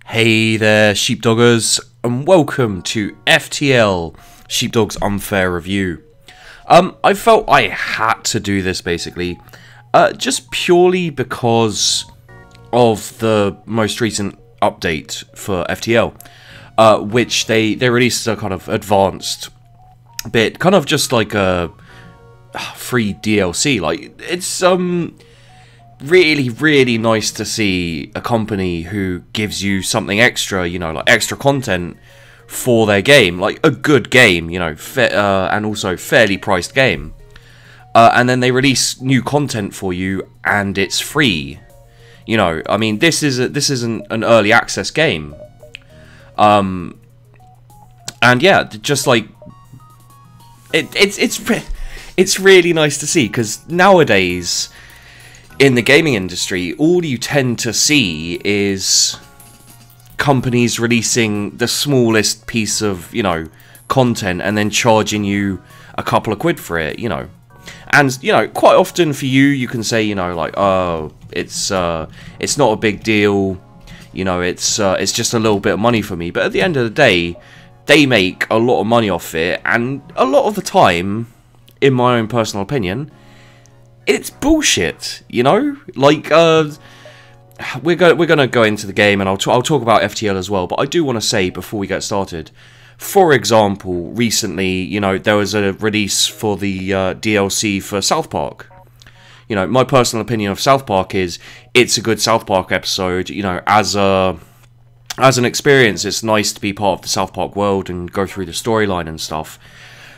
Hey there, sheepdoggers, and welcome to FTL, Sheepdog's Unfair Review. I felt I had to do this basically, just purely because of the most recent update for FTL, which they released a kind of advanced bit, kind of just like a free DLC. Like, it's really nice to see a company who gives you something extra, you know, like extra content for their game, like a good game, you know, and also fairly priced game, and then they release new content for you and it's free. You know, I mean, this isn't an early access game, and yeah, just like it's really nice to see, because nowadays in the gaming industry, all you tend to see is companies releasing the smallest piece of, you know, content and then charging you a couple of quid for it, you know. And, you know, quite often for you, you can say, you know, like, oh, it's not a big deal, you know, it's just a little bit of money for me. But at the end of the day, they make a lot of money off it, and a lot of the time, in my own personal opinion, it's bullshit, you know. Like, we're gonna go into the game, and I'll talk about FTL as well. But I do want to say before we get started, for example, recently, you know, there was a release for the DLC for South Park. You know, my personal opinion of South Park is it's a good South Park episode. You know, as an experience, it's nice to be part of the South Park world and go through the storyline and stuff.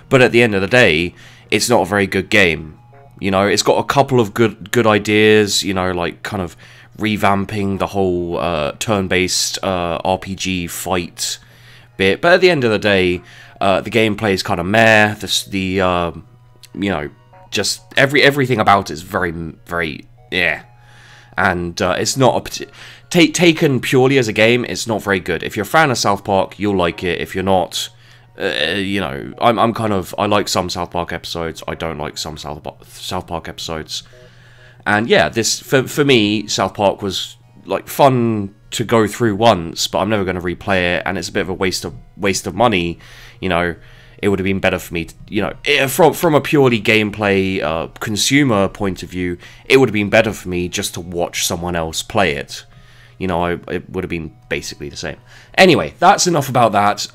But at the end of the day, it's not a very good game. You know, it's got a couple of good ideas, you know, like kind of revamping the whole turn-based RPG fight bit. But at the end of the day, the gameplay is kind of meh. You know, just everything about it is very yeah. And it's not taken purely as a game, it's not very good. If you're a fan of South Park, you'll like it. If you're not, you know, I like some South Park episodes, I don't like some South Park episodes. And yeah, this, for me, South Park was like fun to go through once, but I'm never going to replay it, and it's a bit of a waste of money. You know, it would have been better for me to, you know, from a purely gameplay consumer point of view, it would have been better for me just to watch someone else play it. You know, it would have been basically the same. Anyway, that's enough about that.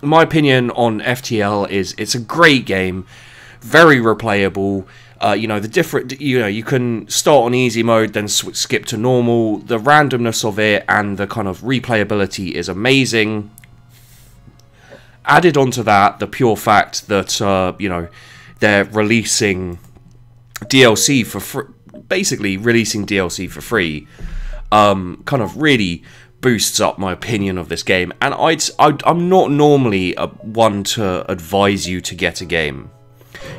My opinion on FTL is it's a great game, very replayable. You know, you can start on easy mode, then skip to normal. The randomness of it and the kind of replayability is amazing. Added onto that, the pure fact that, you know, they're releasing DLC for free, basically releasing DLC for free, kind of really boosts up my opinion of this game. And I'm not normally one to advise you to get a game.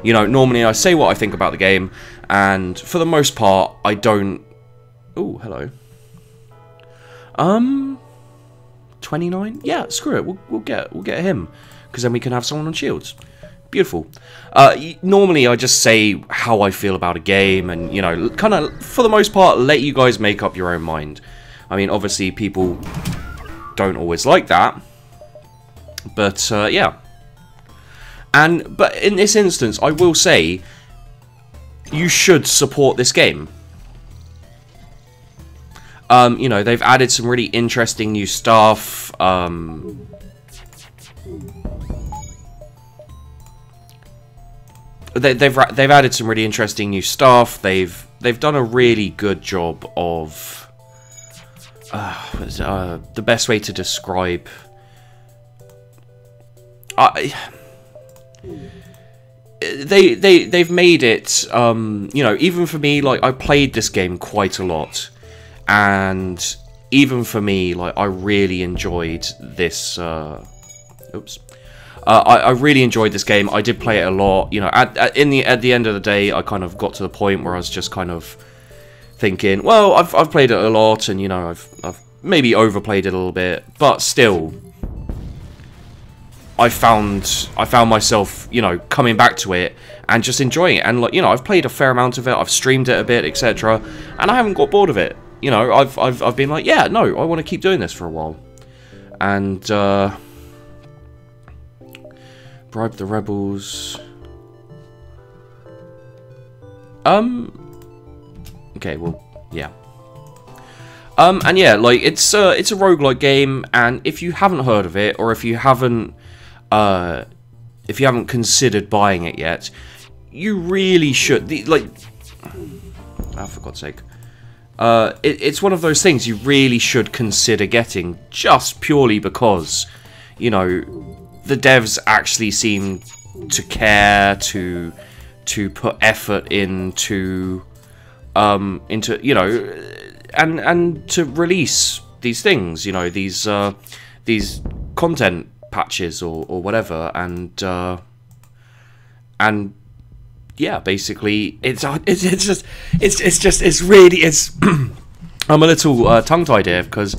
You know, normally I say what I think about the game, and for the most part, I don't. Oh, hello. 29? Yeah, screw it. We'll get him, because then we can have someone on shields. Beautiful. Normally I just say how I feel about a game, and, you know, kind of for the most part let you guys make up your own mind. I mean, obviously people don't always like that, but yeah. But in this instance, I will say you should support this game. You know, they've added some really interesting new stuff. They've added some really interesting new stuff. They've done a really good job of the best way to describe. They've made it. You know, even for me, like, I played this game quite a lot, and even for me, like, I really enjoyed this. Oops. I really enjoyed this game. I did play it a lot. You know, at the end of the day, I kind of got to the point where I was just kind of thinking, well, I've played it a lot, and, you know, I've maybe overplayed it a little bit, but still, I found myself, you know, coming back to it and just enjoying it. And, like, you know, I've played a fair amount of it. I've streamed it a bit, etc. And I haven't got bored of it. You know, I've been like, yeah, no, I want to keep doing this for a while. and bribe the rebels. Okay, well, yeah. And yeah, like it's a roguelike game, and if you haven't heard of it, or if you haven't considered buying it yet, you really should. Oh, for God's sake. It's one of those things you really should consider getting, just purely because, you know, the devs actually seem to care, to put effort into you know, and to release these things, you know, these content patches or whatever, and yeah, basically it's really I'm a little tongue-tied here, because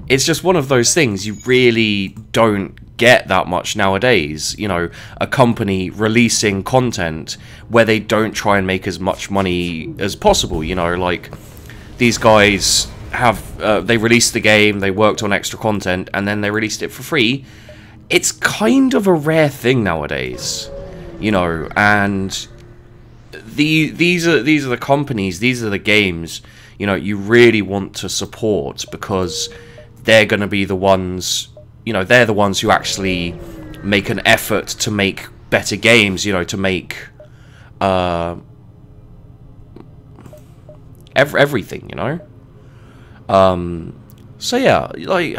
it's just one of those things you really don't get that much nowadays. You know, a company releasing content where they don't try and make as much money as possible. You know, like these guys have they released the game, they worked on extra content, and then they released it for free. It's kind of a rare thing nowadays, you know, and these are the companies, these are the games, you know, you really want to support, because they're going to be the ones, you know, they're the ones who actually make an effort to make better games, you know, to make everything, you know. So yeah, like,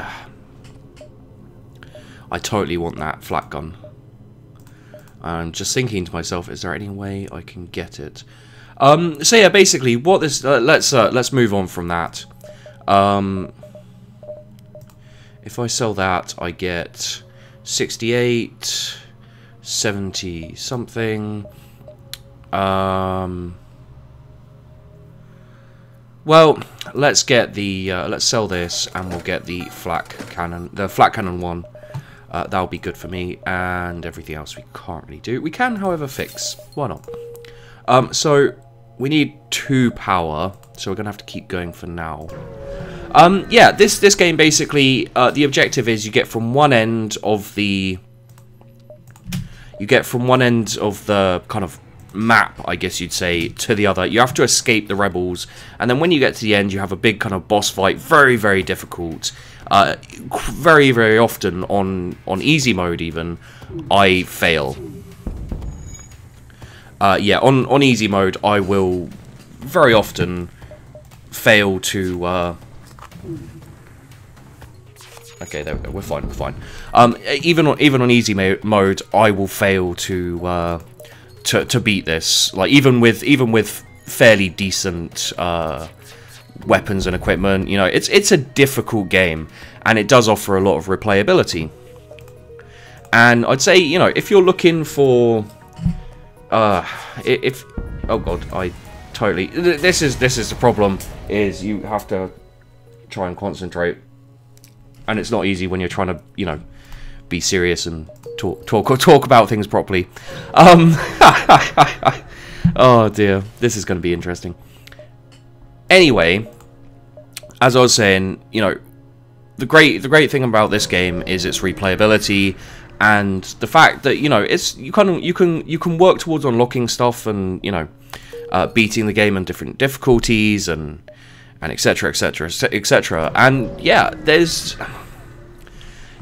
I totally want that flat gun. I'm just thinking to myself, is there any way I can get it? So yeah, basically, what this let's move on from that. If I sell that, I get 68, 70 something. Well, let's get the let's sell this, and we'll get the flak cannon one. That'll be good for me, and everything else we can't really do. We can, however, fix. Why not? So we need 2 power, so we're gonna have to keep going for now. Yeah, this game basically, the objective is you get from one end of the kind of map, I guess you'd say, to the other. You have to escape the rebels, and then when you get to the end, you have a big kind of boss fight. Very, very difficult. Very, very often on easy mode, even I fail. Yeah, on easy mode, I will very often fail to. Okay, there we go. We're fine. We're fine. Even on easy mode, I will fail to beat this. Like even with fairly decent weapons and equipment, you know, it's a difficult game, and it does offer a lot of replayability. And I'd say, you know, if you're looking for oh god, I totally, this is the problem, is you have to try and concentrate, and it's not easy when you're trying to, you know, be serious and talk about things properly. Oh dear, this is going to be interesting. Anyway, as I was saying, you know, the great thing about this game is its replayability, and the fact that, you know, it's you can work towards unlocking stuff, and, you know, beating the game on different difficulties, and etc, etc, etc. And yeah,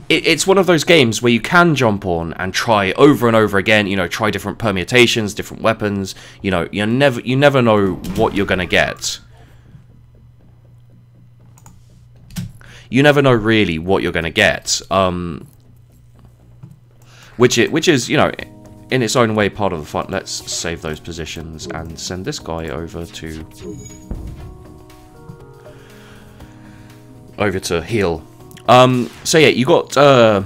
it's one of those games where you can jump on and try over and over again, you know, try different permutations, different weapons. You know, you never know what you're gonna get. You never know really what you're gonna get. Which is, you know, in its own way part of the fun. Let's save those positions and send this guy over to heal. So yeah, you got the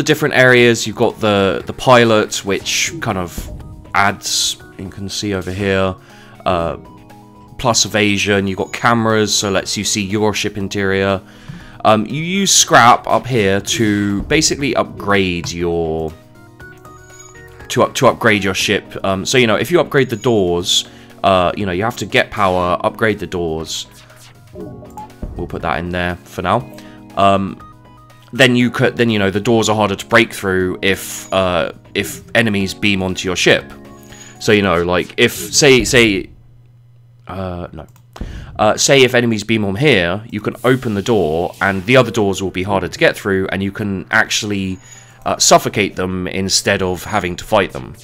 different areas. You've got the pilot, which kind of adds, you can see over here, plus evasion. You've got cameras, so lets you see your ship interior. You use scrap up here to basically upgrade your upgrade your ship. So, you know, if you upgrade the doors, you know, you have to get power, upgrade the doors. We'll put that in there for now. then you know the doors are harder to break through if enemies beam onto your ship. So you know, like if say if enemies beam on here, you can open the door, and the other doors will be harder to get through, and you can actually suffocate them instead of having to fight them.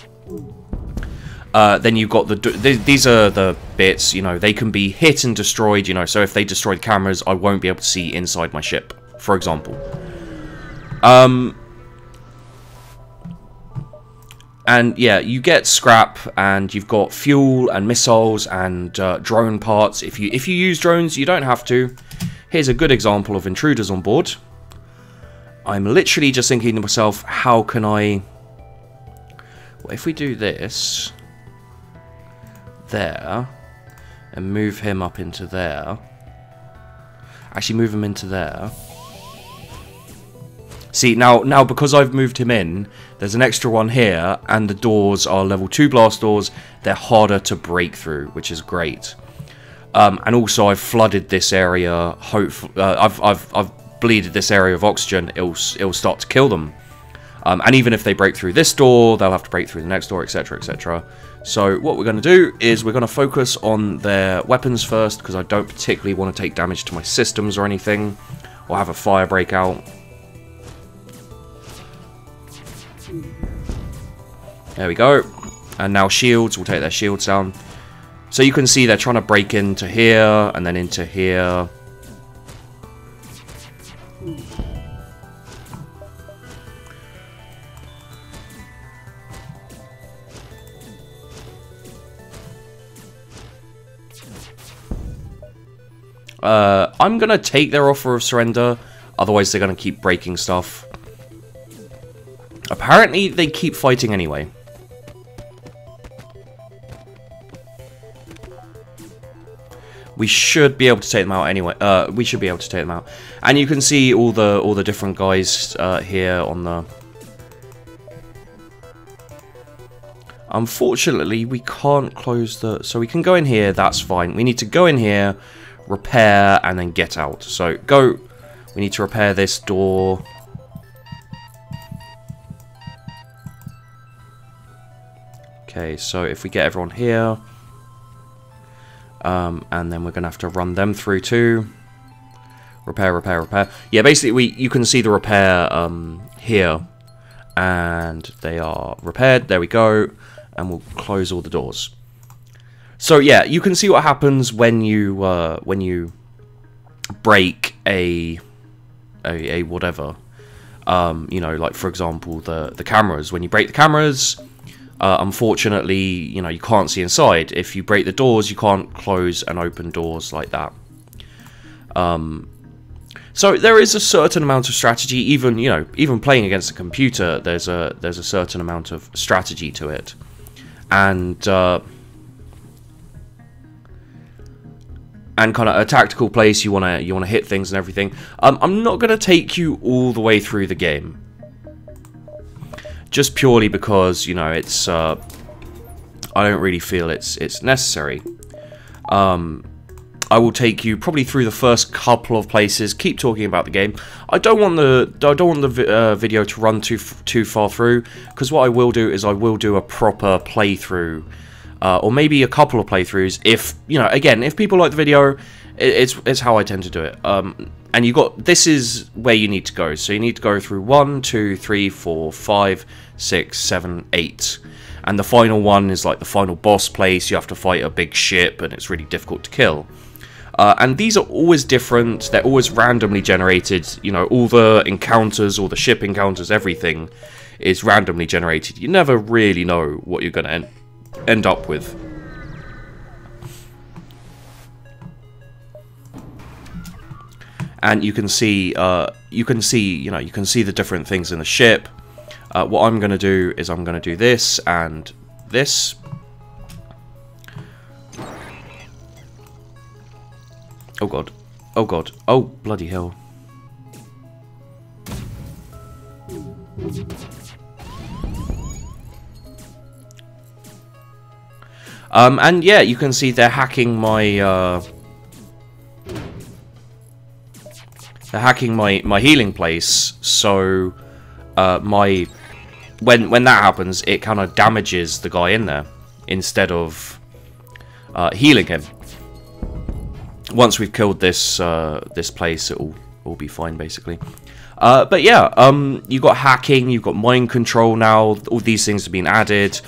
Then you've got these are the bits, you know, they can be hit and destroyed, you know, so if they destroy the cameras, I won't be able to see inside my ship, for example. And yeah, you get scrap, and you've got fuel and missiles and drone parts. If you use drones, you don't have to. Here's a good example of intruders on board. I'm literally just thinking to myself, how can I... Well, if we do this... there... and move him up into there... Actually, move him into there... See, now because I've moved him in, there's an extra one here, and the doors are level 2 blast doors. They're harder to break through, which is great. And also, I've flooded this area. Hopefully, I've bleeded this area of oxygen. It'll start to kill them. And even if they break through this door, they'll have to break through the next door, etc., etc. So what we're going to do is we're going to focus on their weapons first, because I don't particularly want to take damage to my systems or anything, or have a fire break out. There we go. And now shields, we'll take their shields down. So you can see they're trying to break into here, and then into here. I'm going to take their offer of surrender, otherwise they're going to keep breaking stuff. Apparently they keep fighting anyway. We should be able to take them out anyway. We should be able to take them out. And you can see all the different guys here on the... Unfortunately, we can't close the... So we can go in here, that's fine. We need to go in here, repair, and then get out. So go... We need to repair this door. Okay, so if we get everyone here... and then we're going to have to run them through too. Repair, repair, repair. Yeah, basically you can see the repair here. And they are repaired. There we go. And we'll close all the doors. So yeah, you can see what happens when you break a whatever. You know, like for example the cameras. When you break the cameras... unfortunately, you know, you can't see inside. If you break the doors, you can't close and open doors like that. So there is a certain amount of strategy. Even, you know, even playing against a computer, there's a certain amount of strategy to it, and kind of a tactical place. You wanna hit things and everything. I'm not gonna take you all the way through the game. Just purely because, you know, it's I don't really feel it's necessary. I will take you probably through the first couple of places. Keep talking about the game. I don't want the video to run too far through, because what I will do is I will do a proper playthrough, or maybe a couple of playthroughs. If, you know, again, if people like the video, it's how I tend to do it. And this is where you need to go. So you need to go through 1, 2, 3, 4, 5, 6, 7, 8. And the final one is like the final boss place. You have to fight a big ship, and it's really difficult to kill. And these are always different. They're always randomly generated. You know, all the encounters, all the ship encounters, everything is randomly generated. You never really know what you're going to end up with. And you can see, you can see the different things in the ship. What I'm going to do is I'm going to do this and this. Oh god. Oh god. Oh bloody hell. And yeah, you can see they're hacking my They're hacking my healing place, so when that happens, it kind of damages the guy in there instead of healing him. Once we've killed this this place, it'll all be fine basically. But yeah, you've got hacking, you've got mind control now. All these things have been added.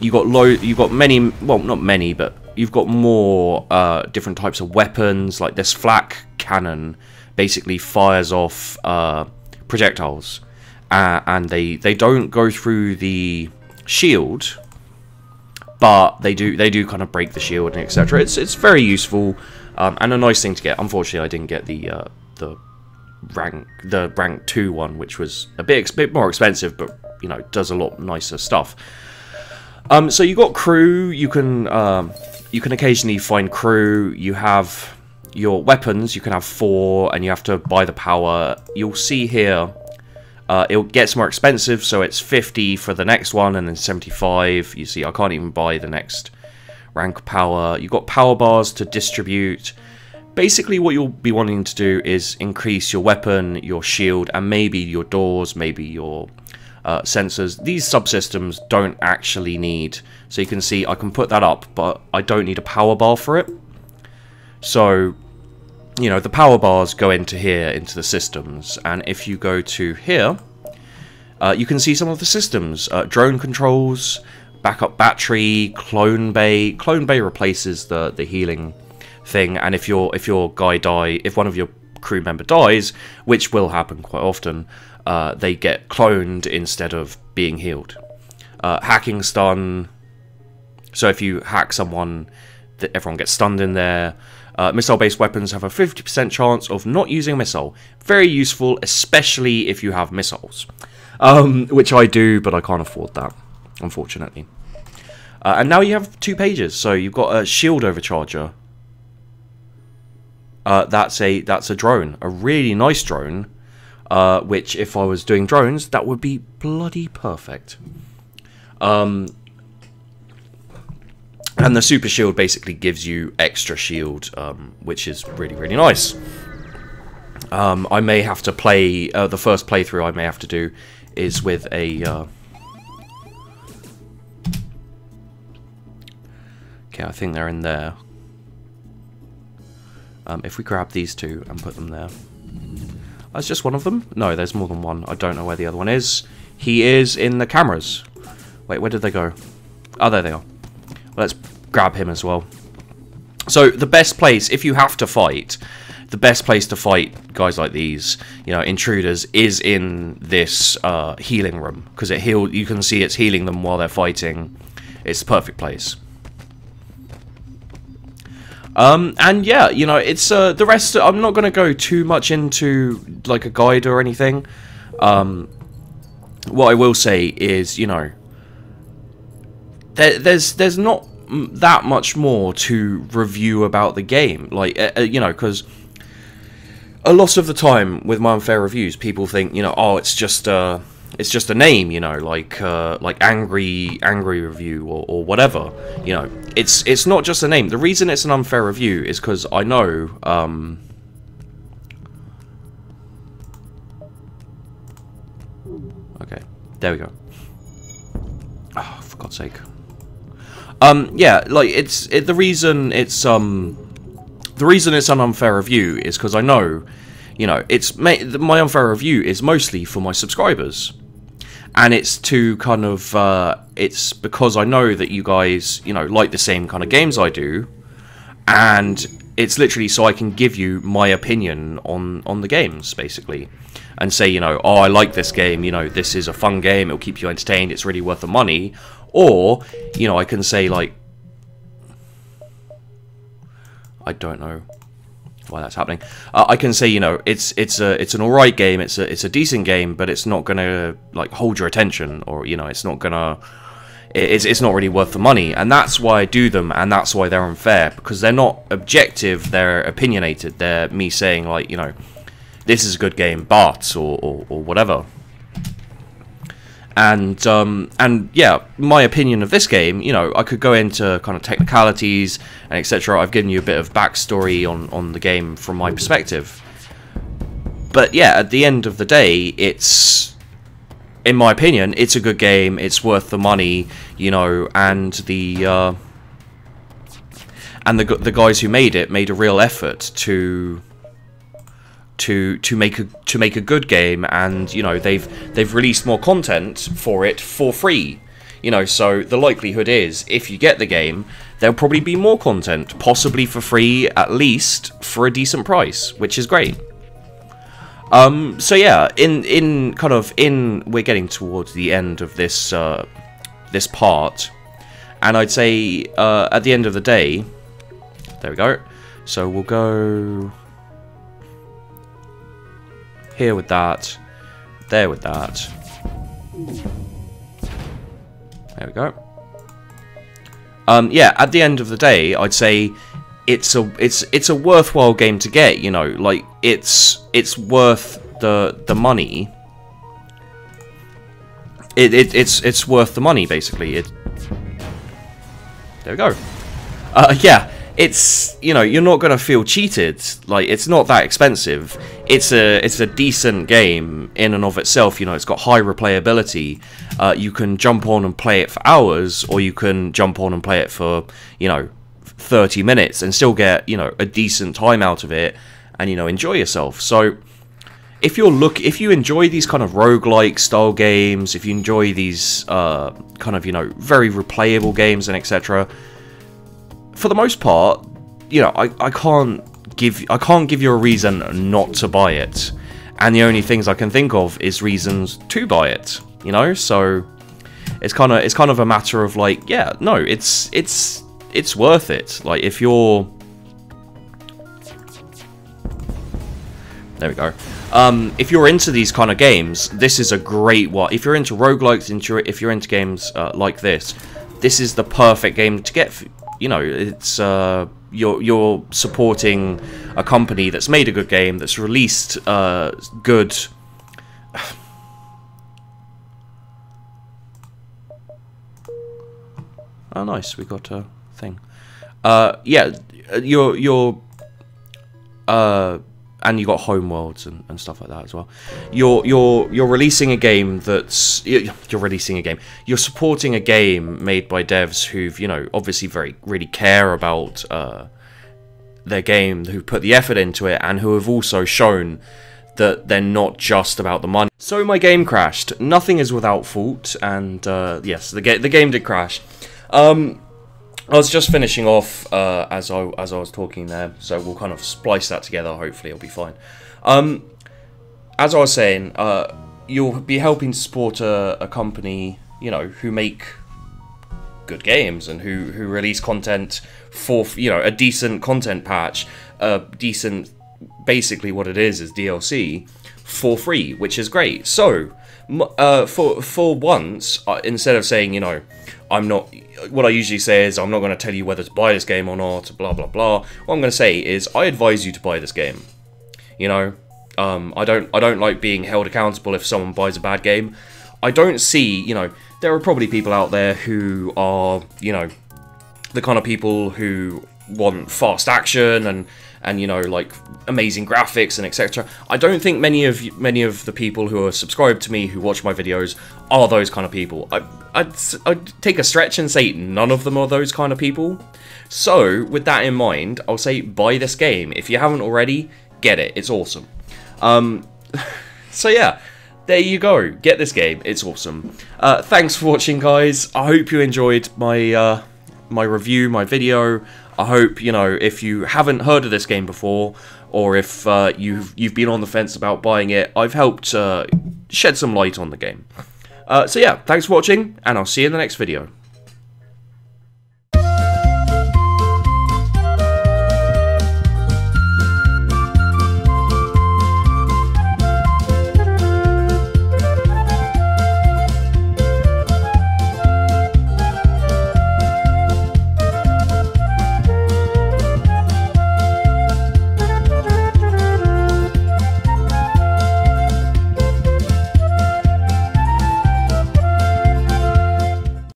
You've got many, well, not many, but you've got more different types of weapons. Like this flak cannon basically fires off projectiles, and they don't go through the shield, but they do kind of break the shield and etc. It's very useful and a nice thing to get. Unfortunately, I didn't get the rank 2 one, which was a bit more expensive, but you know, does a lot nicer stuff. So you got crew. You can occasionally find crew. You have your weapons. You can have 4, and you have to buy the power. You'll see here it gets more expensive, so it's 50 for the next one, and then 75. You see, I can't even buy the next rank power. You've got power bars to distribute. Basically, what you'll be wanting to do is increase your weapon, your shield, and maybe your doors, maybe your sensors. These subsystems don't actually need, so you can see I can put that up, but I don't need a power bar for it. So, you know, the power bars go into here, into the systems, and if you go to here, you can see some of the systems. Drone controls, backup battery, clone bay. Clone bay replaces the healing thing, and if one of your crew member dies, which will happen quite often, they get cloned instead of being healed. Hacking stun, so if you hack someone, everyone gets stunned in there. Missile-based weapons have a 50% chance of not using a missile. Very useful, especially if you have missiles. Which I do, but I can't afford that, unfortunately. And now you have 2 pages. So you've got a shield overcharger. That's a drone, a really nice drone. Which, if I was doing drones, that would be bloody perfect. And the super shield basically gives you extra shield, which is really nice. I may have to play the first playthrough. I may have to do is with a. Okay, I think they're in there. If we grab these 2 and put them there. That's just one of them? No, there's more than one. I don't know where the other one is. He is in the cameras. Wait, where did they go? Oh, there they are. Let's grab him as well. So the best place, if you have to fight, the best place to fight guys like these, you know, intruders, is in this healing room, because you can see it's healing them while they're fighting. It's the perfect place. And yeah, you know, it's the rest. I'm not going to go too much into like a guide or anything. What I will say is, you know, there's not that much more to review about the game. Like, you know, because a lot of the time with my unfair reviews, people think, you know, oh, it's just a name, you know, like angry review or whatever. You know, it's not just a name. The reason it's an unfair review is because I know okay, there we go. Oh, for God's sake. Yeah, like the reason it's an unfair review is because I know, you know, my unfair review is mostly for my subscribers, and it's to kind of it's because I know that you guys, you know, like the same kind of games I do, and it's literally so I can give you my opinion on the games basically, and say, you know, oh, I like this game, you know, this is a fun game, it'll keep you entertained, it's really worth the money. Or, you know, I can say, like, I don't know why that's happening. I can say, you know, it's an alright game, it's a decent game, but it's not gonna like hold your attention, or, you know, it's not gonna, it's not really worth the money. And that's why I do them, and that's why they're unfair, because they're not objective, they're opinionated. They're me saying, like, you know, this is a good game, but or whatever. And yeah, my opinion of this game, you know, I could go into kind of technicalities and etc. I've given you a bit of backstory on the game from my perspective. But yeah, at the end of the day, it's, in my opinion, it's a good game. It's worth the money, you know, and the guys who made it made a real effort to make a good game, and you know, they've released more content for it for free. You know, so the likelihood is, if you get the game, there'll probably be more content, possibly for free, at least for a decent price, which is great. So yeah, we're getting towards the end of this this part, and I'd say at the end of the day, there we go. So we'll go here with that, there with that. There we go. Yeah, at the end of the day, I'd say it's a worthwhile game to get. You know, like it's worth the money. It's worth the money, basically. There we go. Yeah, it's, you know, you're not gonna feel cheated. Like, it's not that expensive. It's a decent game in and of itself. You know, it's got high replayability. You can jump on and play it for hours, or you can jump on and play it for, you know, 30 minutes and still get, you know, a decent time out of it, and, you know, enjoy yourself. So if you enjoy these kind of roguelike style games, if you enjoy these kind of, you know, very replayable games and etc., for the most part, you know, I can't give you a reason not to buy it, and the only things I can think of is reasons to buy it. You know, so it's kind of a matter of like, yeah, no, it's worth it. Like, if you're, there we go. If you're into these kind of games, this is a great one. If you're into roguelikes, if you're into games like this is the perfect game to get. You know, it's you're supporting a company that's made a good game, that's released good. Oh, nice, we got a thing. Yeah, you're and you got home worlds and stuff like that as well. You're releasing a game that's you're supporting a game made by devs who've, you know, obviously really care about their game, who put the effort into it, and who have also shown that they're not just about the money. So my game crashed. Nothing is without fault, and yes, the game did crash. I was just finishing off as I was talking there, so we'll kind of splice that together. Hopefully it'll be fine. As I was saying, you'll be helping to support a company, you know, who make good games and who release content for, you know, a decent content patch, decent, basically what it is DLC for free, which is great. So for once, instead of saying, you know, what I usually say is, I'm not going to tell you whether to buy this game or not, blah blah blah. What I'm going to say is, I advise you to buy this game. You know, I don't like being held accountable if someone buys a bad game. I don't see, you know, there are probably people out there who are, you know, the kind of people who want fast action and you know, like amazing graphics and etc. I don't think many of the people who are subscribed to me, who watch my videos, are those kind of people. I'd take a stretch and say none of them are those kind of people. So with that in mind, I'll say buy this game. If you haven't already, get it. It's awesome. So yeah, there you go. Get this game. It's awesome. Thanks for watching, guys. I hope you enjoyed my my review, my video. I hope, you know, if you haven't heard of this game before, or if you've been on the fence about buying it, I've helped shed some light on the game. So yeah, thanks for watching, and I'll see you in the next video.